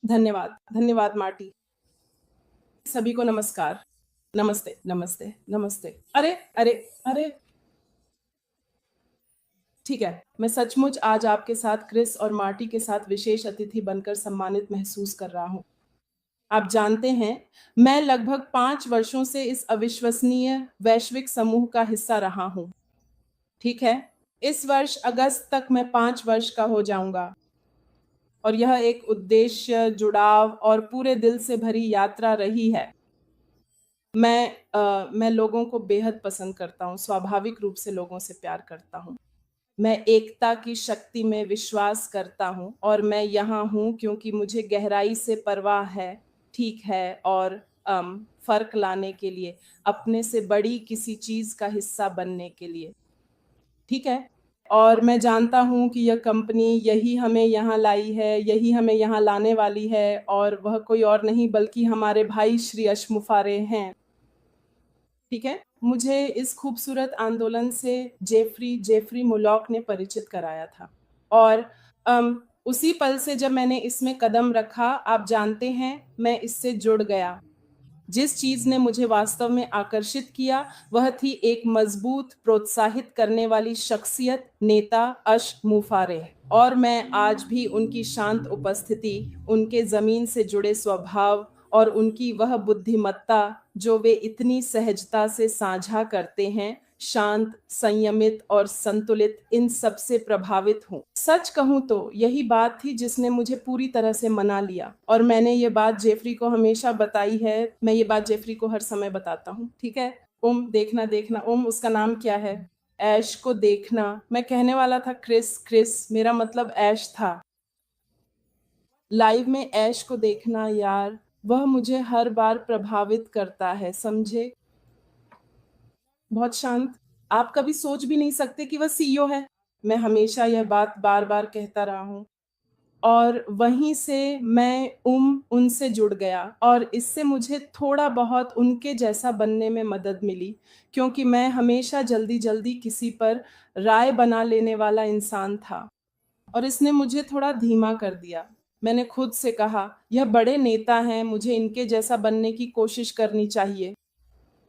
धन्यवाद, धन्यवाद मार्टी। सभी को नमस्कार। नमस्ते, नमस्ते, नमस्ते। अरे! अरे! अरे! ठीक है, मैं सचमुच आज आपके साथ क्रिस और मार्टी के साथ विशेष अतिथि बनकर सम्मानित महसूस कर रहा हूँ। आप जानते हैं, मैं लगभग 5 वर्षों से इस अविश्वसनीय वैश्विक समूह का हिस्सा रहा हूँ, ठीक है? इस वर्ष अगस्त तक मैं 5 वर्ष का हो जाऊँगा और यह एक उद्देश्य, जुड़ाव और पूरे दिल से भरी यात्रा रही है। मैं लोगों को बेहद पसंद करता हूँ, स्वाभाविक रूप से लोगों से प्यार करता हूँ। मैं एकता की शक्ति में विश्वास करता हूँ और मैं यहाँ हूँ क्योंकि मुझे गहराई से परवाह है, ठीक है, और फ़र्क लाने के लिए, अपने से बड़ी किसी चीज़ का हिस्सा बनने के लिए, ठीक है? और मैं जानता हूँ कि यह कंपनी यही हमें यहाँ लाई है, यही हमें यहाँ लाने वाली है और वह कोई और नहीं बल्कि हमारे भाई श्री अशमुफ़ारे हैं। ठीक है? मुझे इस खूबसूरत आंदोलन से जेफ़्री मुलॉक ने परिचित कराया था और उसी पल से जब मैंने इसमें कदम रखा, आप जानते हैं, मैं इससे जुड़ गया। जिस चीज़ ने मुझे वास्तव में आकर्षित किया, वह थी एक मज़बूत, प्रोत्साहित करने वाली शख्सियत, नेता अश मुफ़ारे और मैं आज भी उनकी शांत उपस्थिति, उनके ज़मीन से जुड़े स्वभाव और उनकी वह बुद्धिमत्ता, जो वे इतनी सहजता से साझा करते हैं, शांत, संयमित और संतुलित, इन सब से प्रभावित हूँ। सच कहूँ तो यही बात थी जिसने मुझे पूरी तरह से मना लिया और मैंने ये बात जेफ़्री को हमेशा बताई है, मैं ये बात जेफ़्री को हर समय बताता हूँ, ठीक है? देखना, देखना, उसका नाम क्या है? ऐश को देखना, मैं कहने वाला था क्रिस, मेरा मतलब ऐश था। लाइव में ऐश को देखना यार, वह मुझे हर बार प्रभावित करता है, समझे? बहुत शांत, आप कभी सोच भी नहीं सकते कि वह सीईओ है। मैं हमेशा यह बात बार-बार कहता रहा हूँ और वहीं से मैं उनसे जुड़ गया और इससे मुझे थोड़ा-बहुत उनके जैसा बनने में मदद मिली, क्योंकि मैं हमेशा जल्दी-जल्दी किसी पर राय बना लेने वाला इंसान था और इसने मुझे थोड़ा धीमा कर दिया। मैंने खुद से कहा, यह बड़े नेता हैं, मुझे इनके जैसा बनने की कोशिश करनी चाहिए।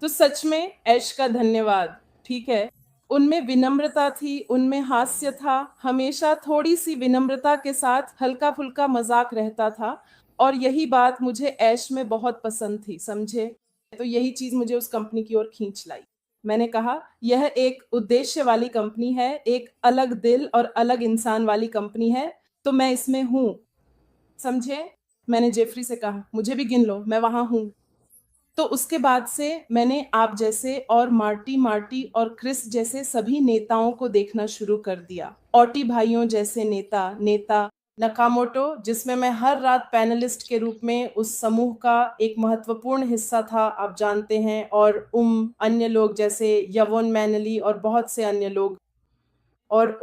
तो सच में ऐश का धन्यवाद, ठीक है? उनमें विनम्रता थी, उनमें हास्य था, हमेशा थोड़ी-सी विनम्रता के साथ हल्का-फुल्का मज़ाक रहता था और यही बात मुझे ऐश में बहुत पसंद थी, समझे? तो यही चीज़ मुझे उस कंपनी की ओर खींच लाई। मैंने कहा, यह एक उद्देश्य वाली कंपनी है, एक अलग दिल और अलग इंसान वाली कंपनी है, तो मैं इसमें हूँ, समझे? मैंने जेफ़्री से कहा, मुझे भी गिन लो, मैं वहाँ हूँ। तो उसके बाद से मैंने आप जैसे और मार्टी और क्रिस जैसे सभी नेताओं को देखना शुरू कर दिया। ऑटी भाइयों जैसे नेता नकामोटो, जिसमें मैं हर रात पैनलिस्ट के रूप में उस समूह का एक महत्वपूर्ण हिस्सा था, आप जानते हैं, और अन्य लोग जैसे यवोन मैनली और बहुत से अन्य लोग। और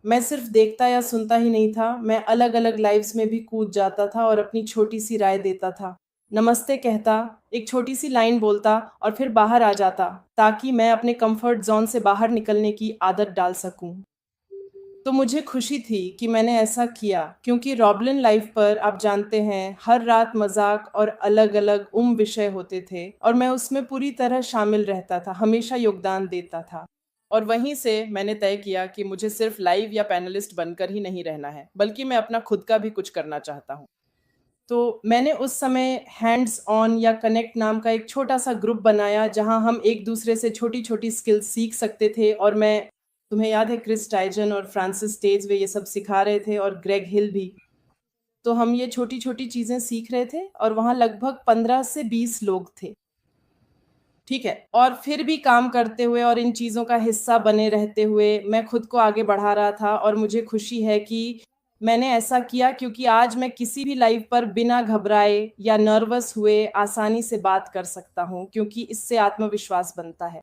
मैं सिर्फ़ देखता या सुनता ही नहीं था, मैं अलग-अलग लाइव्स में भी कूद जाता था और अपनी छोटी-सी राय देता था। नमस्ते कहता, एक छोटी-सी लाइन बोलता और फिर बाहर आ जाता, ताकि मैं अपने कम्फ़र्ट ज़ोन से बाहर निकलने की आदत डाल सकूँ। तो मुझे खुशी थी कि मैंने ऐसा किया, क्योंकि रॉबलिन लाइव पर आप जानते हैं, हर रात मज़ाक और अलग-अलग विषय होते थे और मैं उसमें पूरी तरह शामिल रहता था, हमेशा योगदान देता था। और वहीं से मैंने तय किया कि मुझे सिर्फ़ लाइव या पैनलिस्ट बनकर ही नहीं रहना है, बल्कि मैं अपना खुद का भी कुछ करना चाहता हूँ। तो मैंने उस समय हैंड्स ऑन या कनेक्ट नाम का एक छोटा-सा ग्रुप बनाया, जहाँ हम एक-दूसरे से छोटी-छोटी स्किल्स सीख सकते थे और मैं, तुम्हें याद है, क्रिस टाइजन और फ्रांसिस टेज वे ये सब सिखा रहे थे और ग्रेग हिल भी। तो हम ये छोटी-छोटी चीज़ें सीख रहे थे और वहाँ लगभग 15 से 20 लोग थे, ठीक है? और फिर भी काम करते हुए और इन चीज़ों का हिस्सा बने रहते हुए मैं खुद को आगे बढ़ा रहा था और मुझे खुशी है कि मैंने ऐसा किया, क्योंकि आज मैं किसी भी लाइव पर बिना घबराए या नर्वस हुए आसानी से बात कर सकता हूँ, क्योंकि इससे आत्मविश्वास बनता है।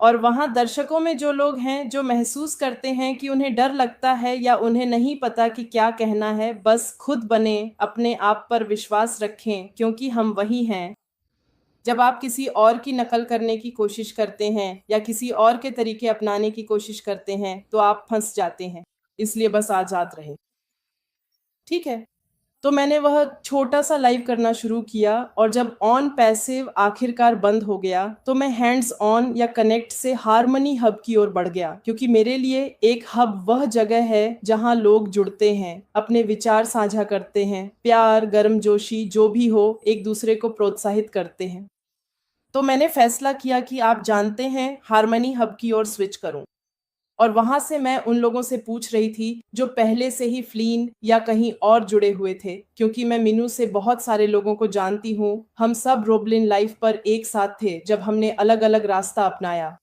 और वहाँ दर्शकों में जो लोग हैं, जो महसूस करते हैं कि उन्हें डर लगता है या उन्हें नहीं पता कि क्या कहना है, बस खुद बनें, अपने आप पर विश्वास रखें, क्योंकि हम वही हैं। जब आप किसी और की नकल करने की कोशिश करते हैं या किसी और के तरीके अपनाने की कोशिश करते हैं, तो आप फँस जाते हैं। इसलिए बस आज़ाद रहें। ठीक है? तो मैंने वह छोटा-सा लाइव करना शुरू किया और जब ऑन पैसिव आखिरकार बंद हो गया, तो मैं हैंड्स ऑन या कनेक्ट से हार्मनी हब की ओर बढ़ गया क्योंकि मेरे लिए एक हब वह जगह है जहाँ लोग जुड़ते हैं, अपने विचार साझा करते हैं, प्यार, गर्मजोशी जो भी हो, एक-दूसरे को प्रोत्साहित करते हैं। तो मैंने फैसला किया कि आप जानते हैं, हार्मनी हब की ओर स्विच करूँ। और वहाँ से मैं उन लोगों से पूछ रही थी जो पहले से ही फ्लीन या कहीं और जुड़े हुए थे क्योंकि मैं मीनू से बहुत सारे लोगों को जानती हूँ। हम सब रोबलिन लाइफ पर एक साथ थे जब हमने अलग-अलग रास्ता अपनाया।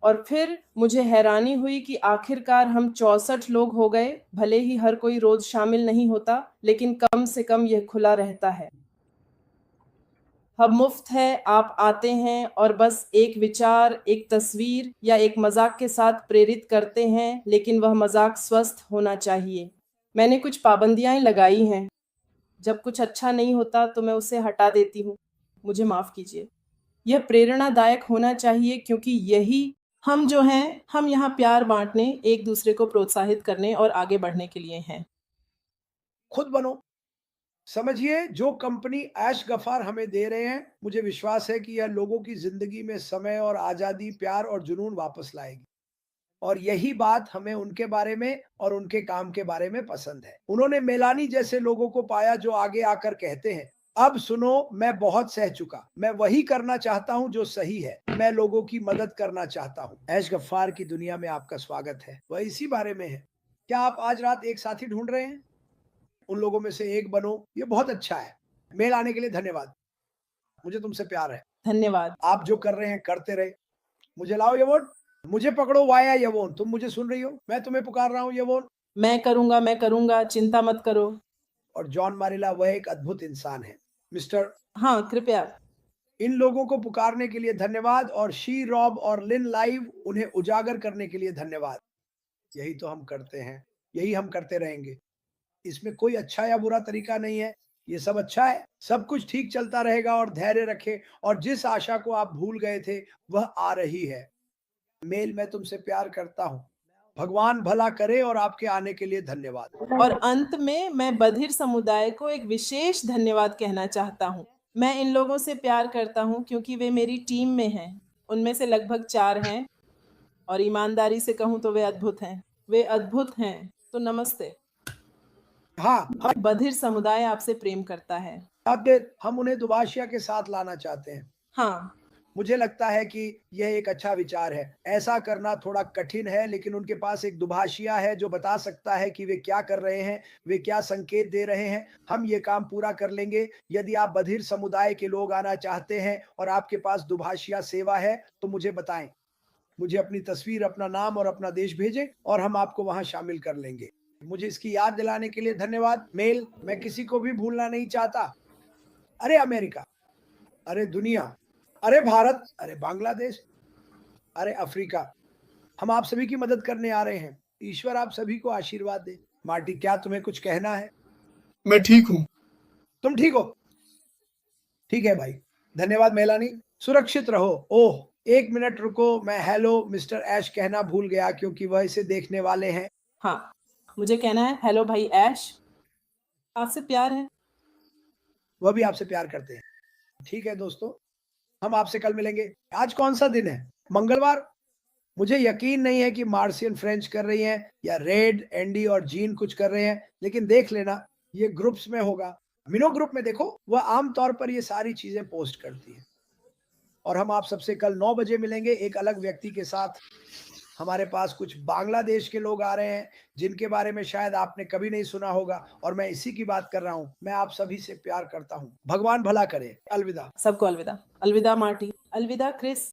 और फिर मुझे हैरानी हुई कि आखिरकार हम 64 लोग हो गए, भले ही हर कोई रोज़ शामिल नहीं होता, लेकिन कम से कम यह खुला रहता है। हब मुफ्त है, आप आते हैं और बस एक विचार, एक तस्वीर या एक मज़ाक के साथ प्रेरित करते हैं, लेकिन वह मज़ाक स्वस्थ होना चाहिए। मैंने कुछ पाबंदियाँ लगाई हैं। जब कुछ अच्छा नहीं होता तो मैं उसे हटा देती हूँ। मुझे माफ़ कीजिए। यह प्रेरणादायक होना चाहिए क्योंकि यही हम जो हैं, हम यहाँ प्यार बाँटने, एक-दूसरे को प्रोत्साहित करने और आगे बढ़ने के लिए हैं। खुद बनो। समझिए, जो कंपनी ऐश गफ़ार हमें दे रहे हैं, मुझे विश्वास है कि यह लोगों की ज़िंदगी में समय और आज़ादी, प्यार और जुनून वापस लाएगी। और यही बात हमें उनके बारे में और उनके काम के बारे में पसंद है। उन्होंने मेलानी जैसे लोगों को पाया जो आगे आकर कहते हैं, अब सुनो, मैं बहुत सह चुका। मैं वही करना चाहता हूँ जो सही है। मैं लोगों की मदद करना चाहता हूँ। ऐश गफ़ार की दुनिया में आपका स्वागत है। वह इसी बारे में है। क्या आप आज रात एक साथी ढूँढ रहे हैं? उन लोगों में से एक बनो, ये बहुत अच्छा है। मेल आने के लिए धन्यवाद। मुझे तुमसे प्यार है। धन्यवाद। आप जो कर रहे हैं करते रहे। मुझे लाओ यवोन, मुझे पकड़ो वाया यवोन। तुम मुझे सुन रही हो? मैं तुम्हें पुकार रहा हूँ यवोन। मैं करूँगा, चिंता मत करो। और जॉन मारिला वह एक अद्भुत इंसान है। मिस्टर, हाँ, कृपया। इन लोगों को पुकारने के लिए धन्यवाद और शी रॉब और लिन लाइव उन्हें उजागर करने के लिए धन्यवाद। यही तो हम करते हैं। यही हम करते रहेंगे। इसमें कोई अच्छा या बुरा तरीका नहीं है। ये सब अच्छा है। सब कुछ ठीक चलता रहेगा और धैर्य रखें और जिस आशा को आप भूल गए थे, वह आ रही है। मेल, मैं तुमसे प्यार करता हूँ। भगवान भला करे और आपके आने के लिए धन्यवाद। और अंत में मैं बधिर समुदाय को एक विशेष धन्यवाद कहना चाहता हूँ। मैं इन लोगों से प्यार करता हूँ क्योंकि वे मेरी टीम में हैं। उनमें से लगभग 4 हैं और ईमानदारी से कहूँ तो वे अद्भुत हैं। वे अद्भुत हैं। तो नमस्ते। हाँ, हम बधिर समुदाय आपसे प्रेम करता है। चाहते हम उन्हें दुभाषिया के साथ लाना चाहते हैं। हाँ, मुझे लगता है कि यह एक अच्छा विचार है। ऐसा करना थोड़ा कठिन है, लेकिन उनके पास एक दुभाषिया है जो बता सकता है कि वे क्या कर रहे हैं, वे क्या संकेत दे रहे हैं। हम ये काम पूरा कर लेंगे। यदि आप बधिर समुदाय के लोग आना चाहते हैं और आपके पास दुभाषिया सेवा है, तो मुझे बताएँ। मुझे अपनी तस्वीर, अपना नाम और अपना देश भेजें और हम आपको वहाँ शामिल कर लेंगे। मुझे इसकी याद दिलाने के लिए धन्यवाद। मेल, मैं किसी को भी भूलना नहीं चाहता। अरे अमेरिका, अरे दुनिया, अरे भारत, अरे बांग्लादेश, अरे अफ्रीका, हम आप सभी की मदद करने आ रहे हैं। ईश्वर आप सभी को आशीर्वाद दे। मार्टी, क्या तुम्हें कुछ कहना है? मैं ठीक हूँ। तुम ठीक हो? ठीक है भाई। धन्यवाद मेलानी। सुरक्षित रहो। ओह! 1 मिनट रुको, मैं हेलो मिस्टर ऐश कहना भूल गया क्योंकि वह इसे देखने वाले हैं। हाँ। मुझे कहना है हेलो भाई ऐश, आपसे प्यार है। वह भी आपसे प्यार करते हैं। ठीक है दोस्तों, हम आपसे कल मिलेंगे। आज कौन-सा दिन है? मंगलवार? मुझे यकीन नहीं है कि मार्शियन फ्रेंच कर रही हैं या रेड, एंडी और जीन कुछ कर रहे हैं, लेकिन देख लेना, ये ग्रुप्स में होगा। मिनो ग्रुप में देखो, वह आम तौर पर ये सारी चीज़ें पोस्ट करती है। और हम आप सबसे कल 9 बजे मिलेंगे एक अलग व्यक्ति के साथ। हमारे पास कुछ बांग्लादेश के लोग आ रहे हैं, जिनके बारे में शायद आपने कभी नहीं सुना होगा और मैं इसी की बात कर रहा हूँ। मैं आप सभी से प्यार करता हूँ। भगवान भला करे। अलविदा। सबको अलविदा। अलविदा मार्टी। अलविदा क्रिस।